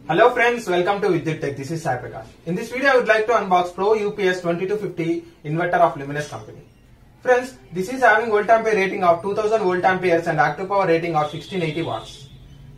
Hello friends, welcome to Vidyut Tech. This is Sai Prakash. In this video, I would like to unbox Pro UPS 2250 inverter of Luminous company. Friends, this is having volt ampere rating of 2000 volt amperes and active power rating of 1680 watts.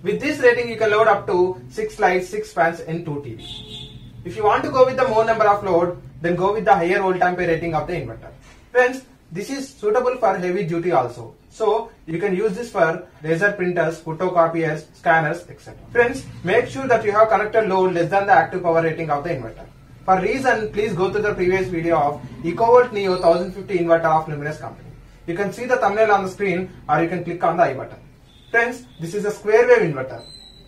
With this rating, you can load up to 6 lights, 6 fans and 2 TVs. If you want to go with the more number of load, then go with the higher volt ampere rating of the inverter. Friends, this is suitable for heavy duty also. So, you can use this for laser printers, photocopiers, scanners, etc. Friends, make sure that you have connected load less than the active power rating of the inverter. For reason, please go to the previous video of EcoVolt Neo 1050 inverter of Luminous company. You can see the thumbnail on the screen or you can click on the I button. Friends, this is a square wave inverter.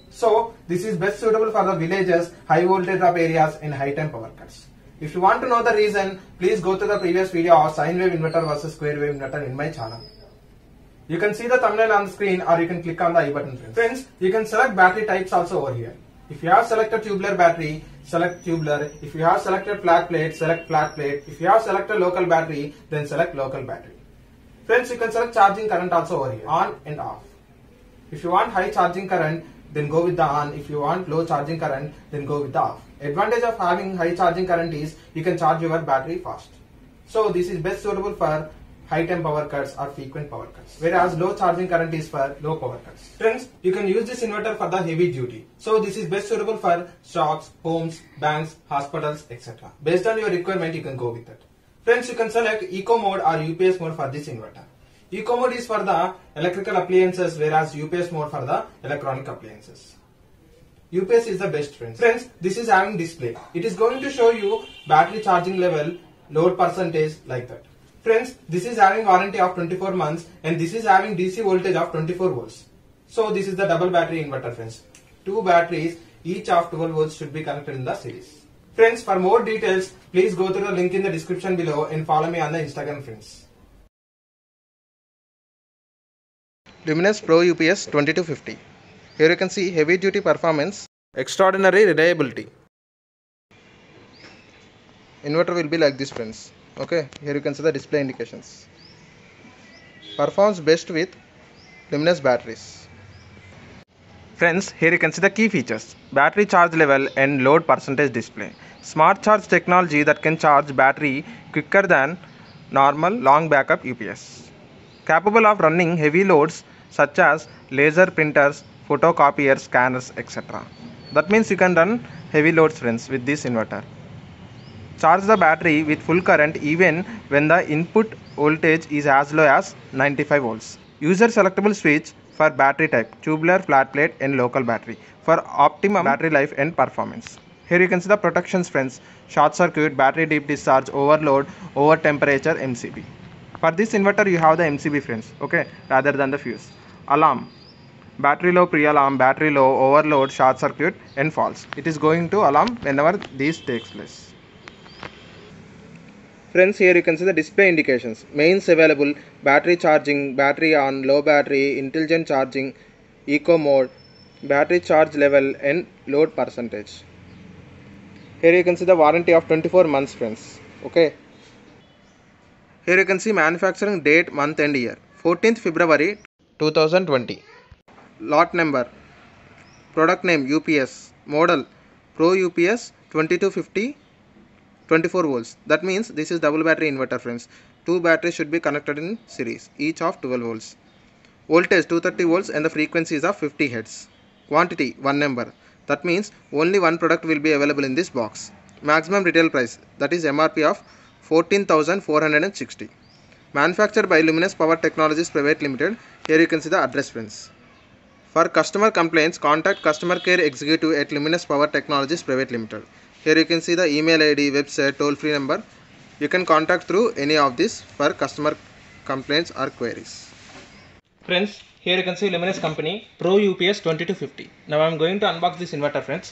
So, this is best suitable for the villages, high voltage of areas and high time power cuts. If you want to know the reason, please go to the previous video of sine wave inverter versus square wave inverter in my channel. You can see the thumbnail on the screen or you can click on the I button. Friends, you can select battery types also over here. If you have selected tubular battery, select tubular. If you have selected flat plate, select flat plate. If you have selected local battery, then select local battery. Friends, you can select charging current also over here, on and off. If you want high charging current, then go with the on. If you want low charging current, then go with the off. Advantage of having high charging current is you can charge your battery fast. So this is best suitable for high time power cuts or frequent power cuts, whereas low charging current is for low power cuts. Friends, you can use this inverter for the heavy duty. So this is best suitable for shops, homes, banks, hospitals, etc. Based on your requirement, you can go with it. Friends, you can select Eco mode or UPS mode for this inverter. Eco mode is for the electrical appliances, whereas UPS mode for the electronic appliances. UPS is the best, friends. Friends, this is having display. It is going to show you battery charging level, load percentage, like that. Friends, this is having warranty of 24 months and this is having DC voltage of 24 volts. So this is the double battery inverter, friends. 2 batteries, each of 12 volts should be connected in the series. Friends, for more details, please go to the link in the description below and follow me on the Instagram, friends. Luminous Pro UPS 2250. Here you can see heavy duty performance, extraordinary reliability. Inverter will be like this, friends. Okay, here you can see the display indications. Performs best with Luminous batteries. Friends, here you can see the key features: battery charge level and load percentage display. Smart charge technology that can charge battery quicker than normal long backup UPS. Capable of running heavy loads such as laser printers, photocopiers, scanners, etc. That means you can run heavy loads, friends, with this inverter. Charge the battery with full current even when the input voltage is as low as 95 volts. User selectable switch for battery type, tubular, flat plate and local battery for optimum battery life and performance. Here you can see the protections, friends: short circuit, battery deep discharge, overload, over temperature, MCB. For this inverter you have the MCB, friends, okay, rather than the fuse. Alarm: battery low, pre-alarm, battery low, overload, short circuit and false. It is going to alarm whenever this takes place. Friends, here you can see the display indications. Mains available: battery charging, battery on, low battery, intelligent charging, eco mode, battery charge level and load percentage. Here you can see the warranty of 24 months, friends. Okay. Here you can see manufacturing date, month and year: 14th February 2020. Lot number, product name UPS, model Pro UPS 2250 24 volts. That means this is double battery inverter, friends. 2 batteries should be connected in series, each of 12 volts. Voltage 230 volts and the frequency is of 50 Hz. Quantity 1 number. That means only one product will be available in this box. Maximum retail price, that is MRP of 14,460. Manufactured by Luminous Power Technologies Private Limited. Here you can see the address, friends. For customer complaints, contact customer care executive at Luminous Power Technologies Private Limited. Here you can see the email ID, website, toll-free number. You can contact through any of this for customer complaints or queries. Friends, here you can see Luminous company Pro UPS 2250. Now I am going to unbox this inverter, friends.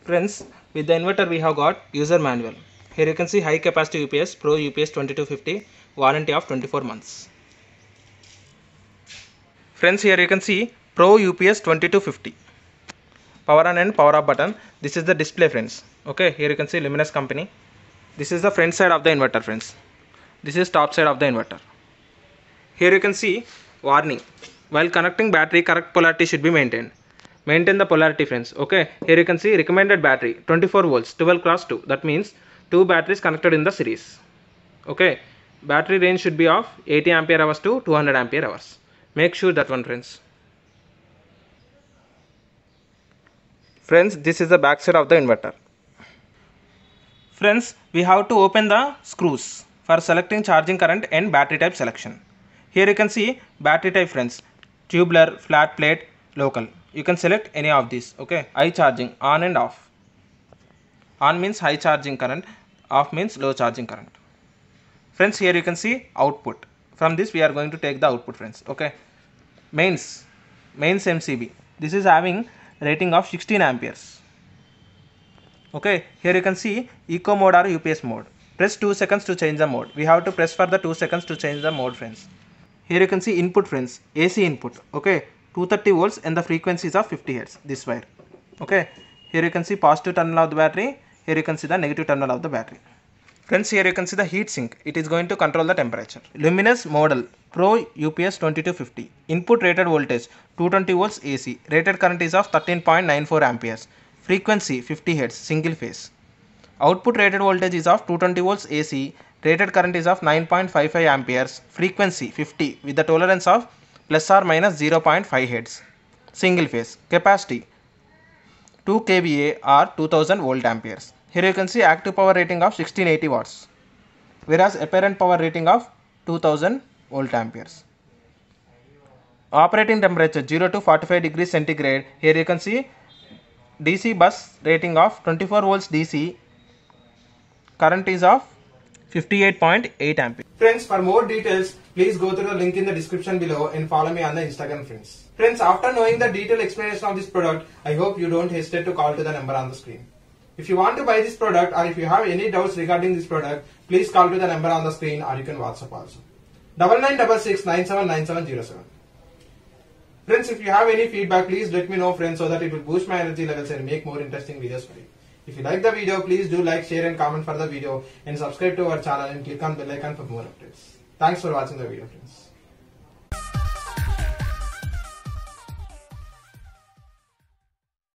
Friends, with the inverter we have got user manual. Here you can see high capacity UPS Pro UPS 2250, warranty of 24 months. Friends, here you can see Pro UPS 2250. Power on and power off button. This is the display, friends. Okay, here you can see Luminous company. This is the front side of the inverter, friends. This is top side of the inverter. Here you can see warning. While connecting battery, correct polarity should be maintained. Maintain the polarity, friends. Okay. Here you can see recommended battery 24 volts 12 cross 2. That means 2 batteries connected in the series. Okay. Battery range should be of 80 ampere hours to 200 ampere hours. Make sure that one, friends. Friends, this is the back side of the inverter. Friends, we have to open the screws for selecting charging current and battery type selection. Here you can see battery type, friends. Tubular, flat plate, local. You can select any of these. Okay. High charging, on and off. On means high charging current, off means low charging current. Friends, here you can see output. From this we are going to take the output, friends. Okay. Mains MCB. This is having rating of 16 amperes. Okay. Here you can see eco mode or UPS mode. Press 2 seconds to change the mode. We have to press for the 2 seconds to change the mode, friends. Here you can see input, friends. AC input. Okay. 230 volts and the frequencies of 50 Hz. This wire. Okay. Here you can see positive terminal of the battery. Here you can see the negative terminal of the battery. Friends, here you can see the heat sink. It is going to control the temperature. Luminous model Pro UPS 2250. Input rated voltage 220 volts AC. Rated current is of 13.94 amperes. Frequency 50 Hz single phase. Output rated voltage is of 220 volts AC. Rated current is of 9.55 amperes. Frequency 50 with the tolerance of plus or minus 0.5 Hz. Single phase. Capacity 2 kVA or 2000 volt amperes. Here you can see active power rating of 1680 watts, whereas apparent power rating of 2000 volt amperes. Operating temperature 0 to 45 degrees centigrade. Here you can see DC bus rating of 24 volts DC. Current is of 58.8 amperes. Friends, for more details, please go through the link in the description below and follow me on the Instagram, friends. Friends, after knowing the detailed explanation of this product, I hope you don't hesitate to call to the number on the screen. If you want to buy this product or if you have any doubts regarding this product, please call to the number on the screen or you can WhatsApp also. 9966979707. Friends, if you have any feedback, please let me know, friends, so that it will boost my energy levels and make more interesting videos for you. If you like the video, please do like, share and comment for the video and subscribe to our channel and click on bell icon for more updates. Thanks for watching the video, friends.